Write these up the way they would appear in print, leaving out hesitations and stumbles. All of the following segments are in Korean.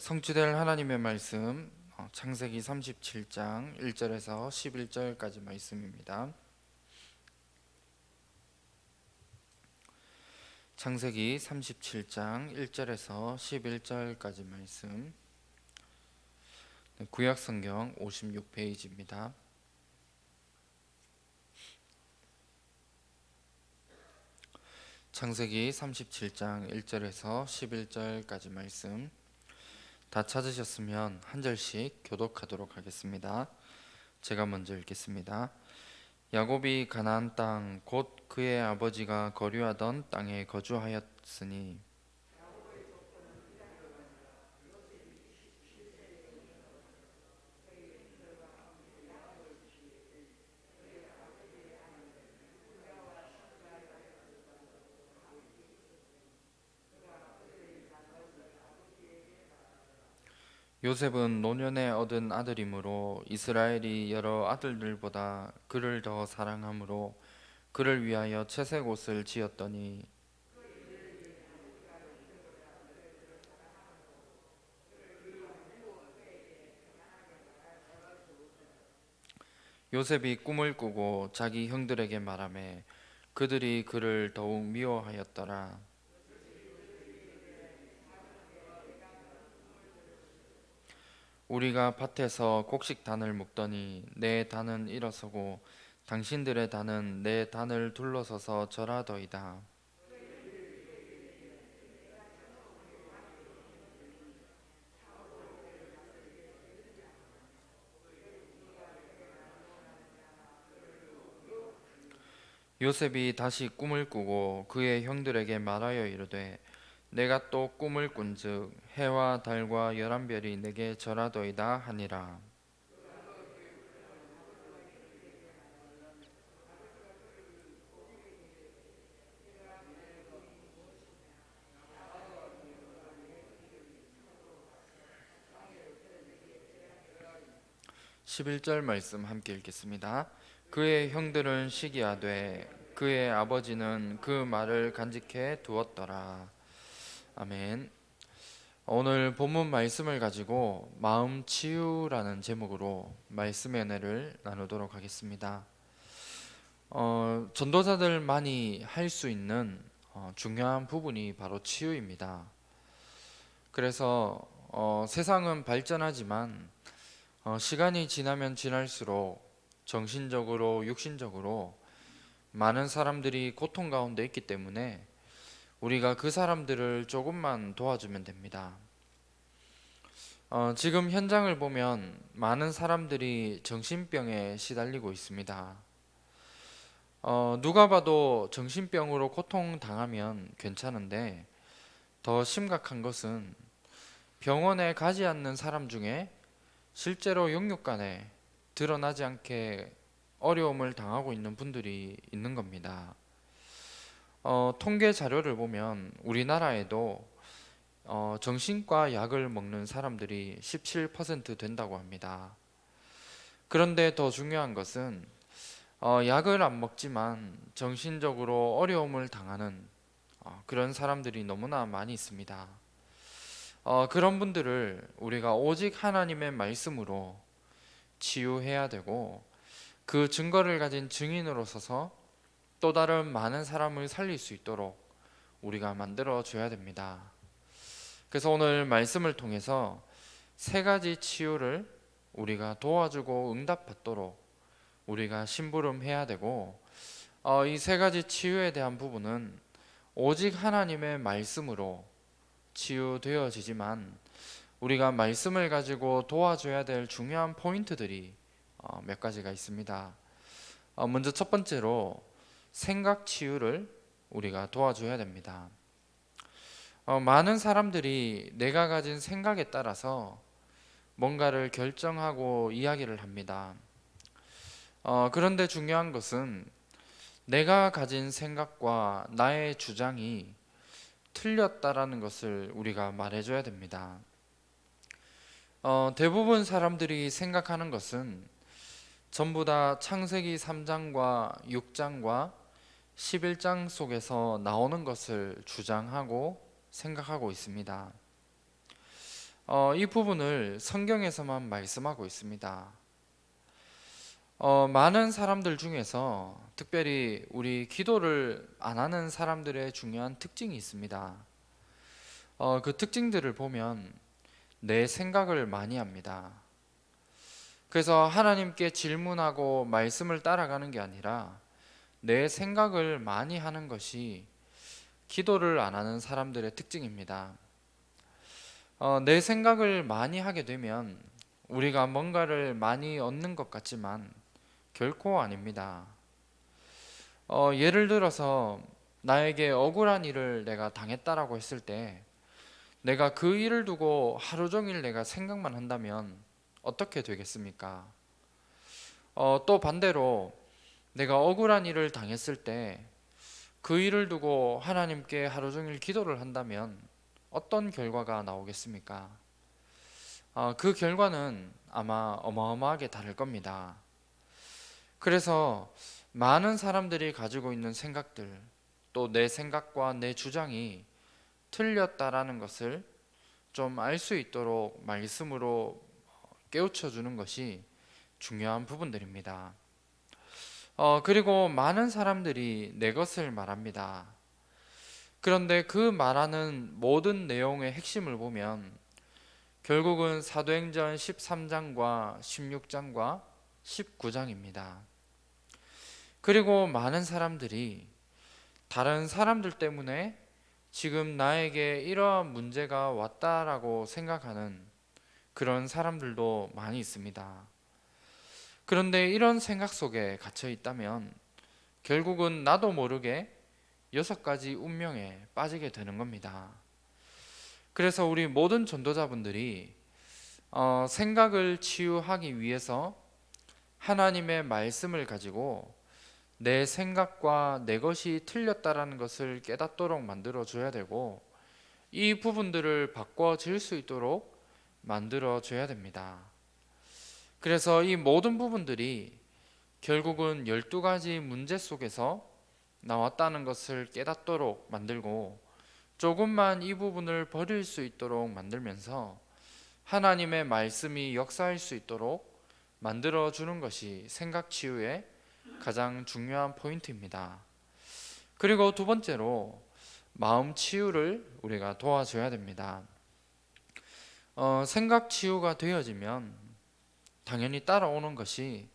성취될 하나님의 말씀 창세기 37장 1절에서 11절까지 말씀입니다. 창세기 37장 1절에서 11절까지 말씀, 구약성경 56페이지입니다. 창세기 37장 1절에서 11절까지 말씀 다 찾으셨으면 한 절씩 교독하도록 하겠습니다. 제가 먼저 읽겠습니다. 야곱이 가나안 땅 곧 그의 아버지가 거류하던 땅에 거주하였으니 요셉은 노년에 얻은 아들이므로 이스라엘이 여러 아들들보다 그를 더 사랑하므로 그를 위하여 채색 옷을 지었더니 요셉이 꿈을 꾸고 자기 형들에게 말하매 그들이 그를 더욱 미워하였더라. 우리가 밭에서 곡식 단을 묶더니 내 단은 일어서고 당신들의 단은 내 단을 둘러서서 절하더이다. 요셉이 다시 꿈을 꾸고 그의 형들에게 말하여 이르되 내가 또 꿈을 꾼즉 해와 달과 열한 별이 내게 절하더이다 하니라. 11절 말씀 함께 읽겠습니다. 그의 형들은 시기하되 그의 아버지는 그 말을 간직해 두었더라. 아멘. 오늘 본문 말씀을 가지고 마음 치유라는 제목으로 말씀의 은혜를 나누도록 하겠습니다. 전도자들 많이 할 수 있는 중요한 부분이 바로 치유입니다. 그래서 세상은 발전하지만 시간이 지나면 지날수록 정신적으로 육신적으로 많은 사람들이 고통 가운데 있기 때문에 우리가 그 사람들을 조금만 도와주면 됩니다. 지금 현장을 보면 많은 사람들이 정신병에 시달리고 있습니다. 누가 봐도 정신병으로 고통당하면 괜찮은데 더 심각한 것은 병원에 가지 않는 사람 중에 실제로 영육간에 드러나지 않게 어려움을 당하고 있는 분들이 있는 겁니다. 통계 자료를 보면 우리나라에도 정신과 약을 먹는 사람들이 17% 된다고 합니다. 그런데 더 중요한 것은 약을 안 먹지만 정신적으로 어려움을 당하는 그런 사람들이 너무나 많이 있습니다. 그런 분들을 우리가 오직 하나님의 말씀으로 치유해야 되고 그 증거를 가진 증인으로 서서 또 다른 많은 사람을 살릴 수 있도록 우리가 만들어 줘야 됩니다. 그래서 오늘 말씀을 통해서 세 가지 치유를 우리가 도와주고 응답받도록 우리가 심부름해야 되고 이 세 가지 치유에 대한 부분은 오직 하나님의 말씀으로 치유되어지지만 우리가 말씀을 가지고 도와줘야 될 중요한 포인트들이 몇 가지가 있습니다. 먼저 첫 번째로 생각 치유를 우리가 도와줘야 됩니다. 많은 사람들이 내가 가진 생각에 따라서 뭔가를 결정하고 이야기를 합니다. 그런데 중요한 것은 내가 가진 생각과 나의 주장이 틀렸다라는 것을 우리가 말해줘야 됩니다. 대부분 사람들이 생각하는 것은 전부 다 창세기 3장과 6장과 11장 속에서 나오는 것을 주장하고 생각하고 있습니다. 이 부분을 성경에서만 말씀하고 있습니다. 많은 사람들 중에서 특별히 우리 기도를 안 하는 사람들의 중요한 특징이 있습니다. 그 특징들을 보면 내 생각을 많이 합니다. 그래서 하나님께 질문하고 말씀을 따라가는 게 아니라 내 생각을 많이 하는 것이 기도를 안 하는 사람들의 특징입니다. 내 생각을 많이 하게 되면 우리가 뭔가를 많이 얻는 것 같지만 결코 아닙니다. 예를 들어서 나에게 억울한 일을 내가 당했다라고 했을 때 내가 그 일을 두고 하루 종일 내가 생각만 한다면 어떻게 되겠습니까? 또 반대로 내가 억울한 일을 당했을 때 그 일을 두고 하나님께 하루 종일 기도를 한다면 어떤 결과가 나오겠습니까? 그 결과는 아마 어마어마하게 다를 겁니다. 그래서 많은 사람들이 가지고 있는 생각들, 또 내 생각과 내 주장이 틀렸다라는 것을 좀 알 수 있도록 말씀으로 깨우쳐 주는 것이 중요한 부분들입니다. 그리고 많은 사람들이 내 것을 말합니다. 그런데 그 말하는 모든 내용의 핵심을 보면 결국은 사도행전 13장과 16장과 19장입니다. 그리고 많은 사람들이 다른 사람들 때문에 지금 나에게 이러한 문제가 왔다라고 생각하는 그런 사람들도 많이 있습니다. 그런데 이런 생각 속에 갇혀 있다면 결국은 나도 모르게 6가지 운명에 빠지게 되는 겁니다. 그래서 우리 모든 전도자분들이 생각을 치유하기 위해서 하나님의 말씀을 가지고 내 생각과 내 것이 틀렸다라는 것을 깨닫도록 만들어 줘야 되고 이 부분들을 바꿔질 수 있도록 만들어 줘야 됩니다. 그래서 이 모든 부분들이 결국은 12가지 문제 속에서 나왔다는 것을 깨닫도록 만들고 조금만 이 부분을 버릴 수 있도록 만들면서 하나님의 말씀이 역사할 수 있도록 만들어 주는 것이 생각 치유의 가장 중요한 포인트입니다. 그리고 두 번째로 마음 치유를 우리가 도와줘야 됩니다. 생각 치유가 되어지면 당연히 따라오는 것이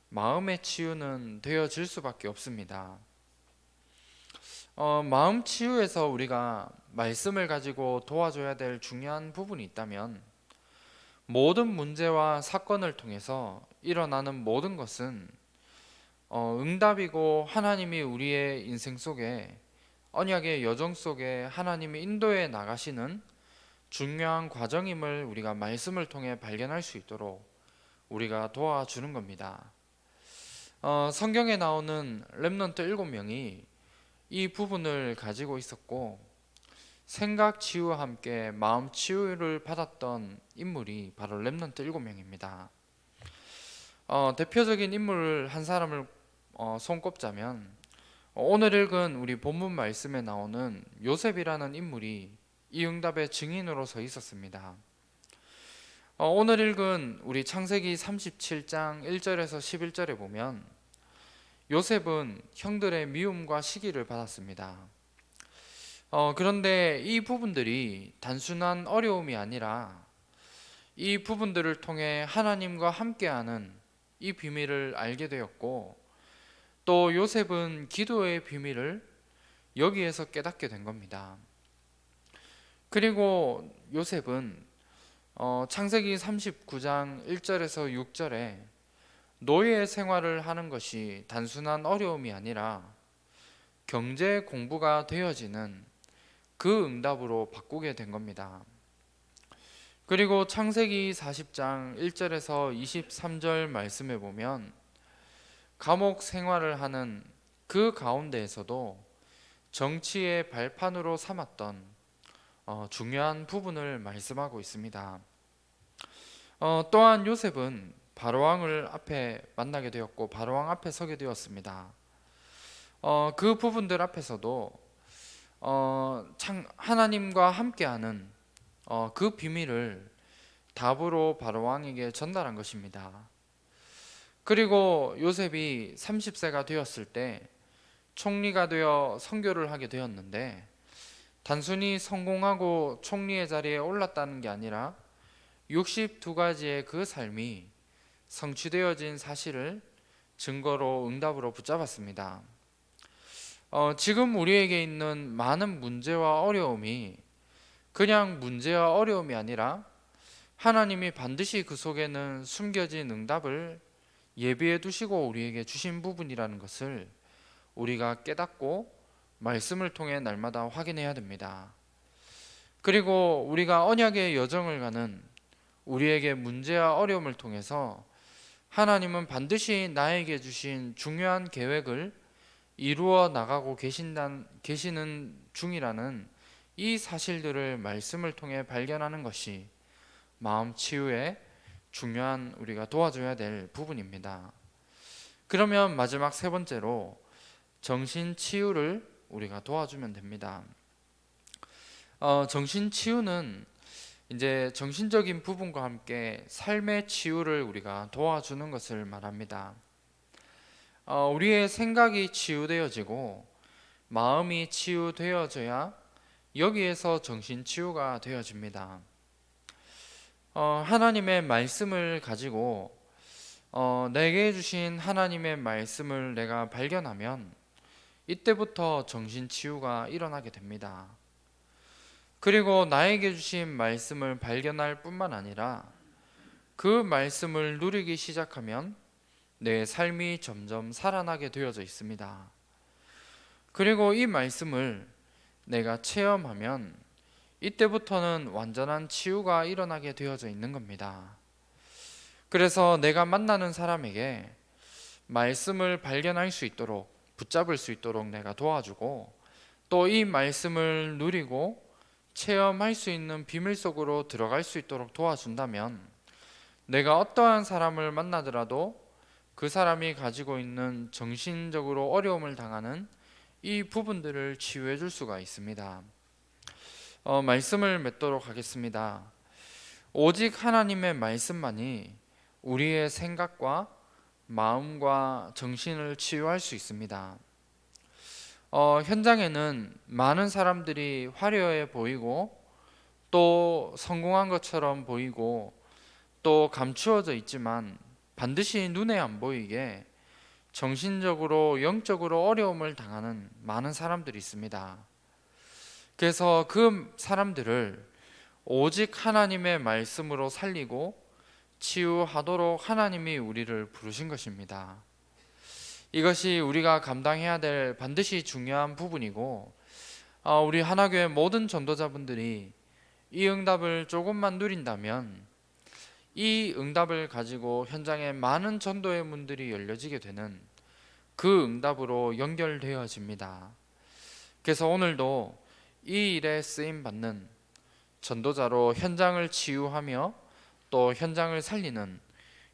마음의 치유는 되어질 수밖에 없습니다. 마음 치유에서 우리가 말씀을 가지고 도와줘야 될 중요한 부분이 있다면 모든 문제와 사건을 통해서 일어나는 모든 것은 응답이고 하나님이 우리의 인생 속에 언약의 여정 속에 하나님이 인도해 나가시는 중요한 과정임을 우리가 말씀을 통해 발견할 수 있도록 우리가 도와주는 겁니다. 성경에 나오는 렘넌트 7명이 이 부분을 가지고 있었고 생각 치유와 함께 마음 치유를 받았던 인물이 바로 렘넌트 7명입니다. 대표적인 인물 한 사람을 손꼽자면 오늘 읽은 우리 본문 말씀에 나오는 요셉이라는 인물이 이 응답의 증인으로 서 있었습니다. 오늘 읽은 우리 창세기 37장 1절에서 11절에 보면 요셉은 형들의 미움과 시기를 받았습니다. 그런데 이 부분들이 단순한 어려움이 아니라 이 부분들을 통해 하나님과 함께하는 이 비밀을 알게 되었고 또 요셉은 기도의 비밀을 여기에서 깨닫게 된 겁니다. 그리고 요셉은 창세기 39장 1절에서 6절에 노예 생활을 하는 것이 단순한 어려움이 아니라 경제 공부가 되어지는 그 응답으로 바꾸게 된 겁니다. 그리고 창세기 40장 1절에서 23절 말씀에 보면 감옥 생활을 하는 그 가운데에서도 정치의 발판으로 삼았던 중요한 부분을 말씀하고 있습니다. 또한 요셉은 바로왕을 앞에 만나게 되었고 바로왕 앞에 서게 되었습니다. 그 부분들 앞에서도 하나님과 함께하는 그 비밀을 답으로 바로 왕에게 전달한 것입니다. 그리고 요셉이 30세가 되었을 때 총리가 되어 선교를 하게 되었는데, 단순히 성공하고 총리의 자리에 올랐다는 게 아니라 62가지의 그 삶이 성취되어진 사실을 증거로 응답으로 붙잡았습니다. 지금 우리에게 있는 많은 문제와 어려움이 그냥 문제와 어려움이 아니라 하나님이 반드시 그 속에는 숨겨진 응답을 예비해 두시고 우리에게 주신 부분이라는 것을 우리가 깨닫고 말씀을 통해 날마다 확인해야 됩니다. 그리고 우리가 언약의 여정을 가는 우리에게 문제와 어려움을 통해서 하나님은 반드시 나에게 주신 중요한 계획을 이루어 나가고 계시는 중이라는 이 사실들을 말씀을 통해 발견하는 것이 마음 치유에 중요한 우리가 도와줘야 될 부분입니다. 그러면 마지막 세 번째로 정신 치유를 우리가 도와주면 됩니다. 정신 치유는 이제 정신적인 부분과 함께 삶의 치유를 우리가 도와주는 것을 말합니다. 우리의 생각이 치유되어지고 마음이 치유되어져야 여기에서 정신 치유가 되어집니다. 하나님의 말씀을 가지고 내게 주신 하나님의 말씀을 내가 발견하면 이때부터 정신 치유가 일어나게 됩니다. 그리고 나에게 주신 말씀을 발견할 뿐만 아니라 그 말씀을 누리기 시작하면 내 삶이 점점 살아나게 되어져 있습니다. 그리고 이 말씀을 내가 체험하면 이때부터는 완전한 치유가 일어나게 되어져 있는 겁니다. 그래서 내가 만나는 사람에게 말씀을 발견할 수 있도록, 붙잡을 수 있도록 내가 도와주고, 또 이 말씀을 누리고 체험할 수 있는 비밀 속으로 들어갈 수 있도록 도와준다면 내가 어떠한 사람을 만나더라도 그 사람이 가지고 있는 정신적으로 어려움을 당하는 이 부분들을 치유해 줄 수가 있습니다. 말씀을 맺도록 하겠습니다. 오직 하나님의 말씀만이 우리의 생각과 마음과 정신을 치유할 수 있습니다. 현장에는 많은 사람들이 화려해 보이고 또 성공한 것처럼 보이고 또 감추어져 있지만 반드시 눈에 안 보이게 정신적으로 영적으로 어려움을 당하는 많은 사람들이 있습니다. 그래서 그 사람들을 오직 하나님의 말씀으로 살리고 치유하도록 하나님이 우리를 부르신 것입니다. 이것이 우리가 감당해야 될 반드시 중요한 부분이고, 우리 하나교회 모든 전도자분들이 이 응답을 조금만 누린다면 이 응답을 가지고 현장에 많은 전도의 문들이 열려지게 되는 그 응답으로 연결되어집니다. 그래서 오늘도 이 일에 쓰임 받는 전도자로 현장을 치유하며 또 현장을 살리는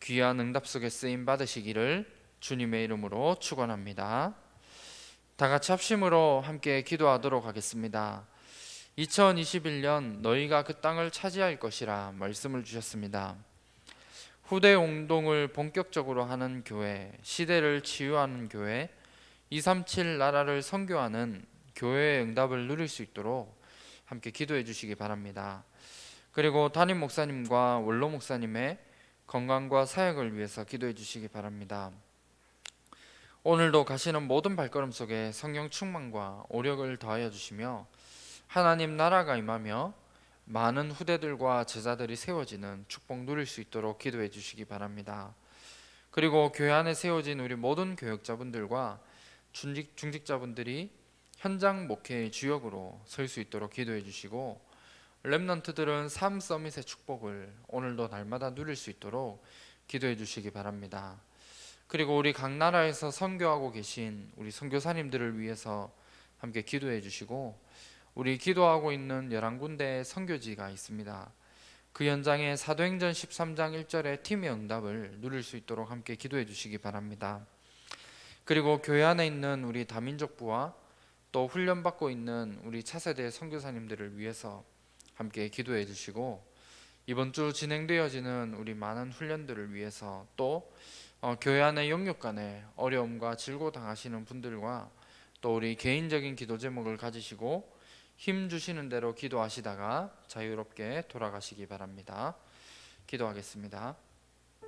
귀한 응답 속에 쓰임 받으시기를 주님의 이름으로 축원합니다. 다 같이 합심으로 함께 기도하도록 하겠습니다. 2021년 너희가 그 땅을 차지할 것이라 말씀을 주셨습니다. 후대 운동을 본격적으로 하는 교회, 시대를 치유하는 교회, 237 나라를 선교하는 교회의 응답을 누릴 수 있도록 함께 기도해 주시기 바랍니다. 그리고 담임 목사님과 원로 목사님의 건강과 사역을 위해서 기도해 주시기 바랍니다. 오늘도 가시는 모든 발걸음 속에 성령 충만과 오력을 더하여 주시며 하나님 나라가 임하며 많은 후대들과 제자들이 세워지는 축복 누릴 수 있도록 기도해 주시기 바랍니다. 그리고 교회 안에 세워진 우리 모든 교역자분들과 중직자분들이 현장 목회의 주역으로 설 수 있도록 기도해 주시고, 렘넌트들은 삶 서밋의 축복을 오늘도 날마다 누릴 수 있도록 기도해 주시기 바랍니다. 그리고 우리 각 나라에서 선교하고 계신 우리 선교사님들을 위해서 함께 기도해 주시고, 우리 기도하고 있는 11군데의 선교지가 있습니다. 그 현장에 사도행전 13장 1절의 팀의 응답을 누릴 수 있도록 함께 기도해 주시기 바랍니다. 그리고 교회 안에 있는 우리 다민족부와 또 훈련받고 있는 우리 차세대 선교사님들을 위해서 함께 기도해 주시고, 이번 주 진행되어지는 우리 많은 훈련들을 위해서 또 교회 안의 영육 간에 어려움과 질고 당하시는 분들과 또 우리 개인적인 기도 제목을 가지시고 힘 주시는 대로 기도하시다가 자유롭게 돌아가시기 바랍니다. 기도하겠습니다.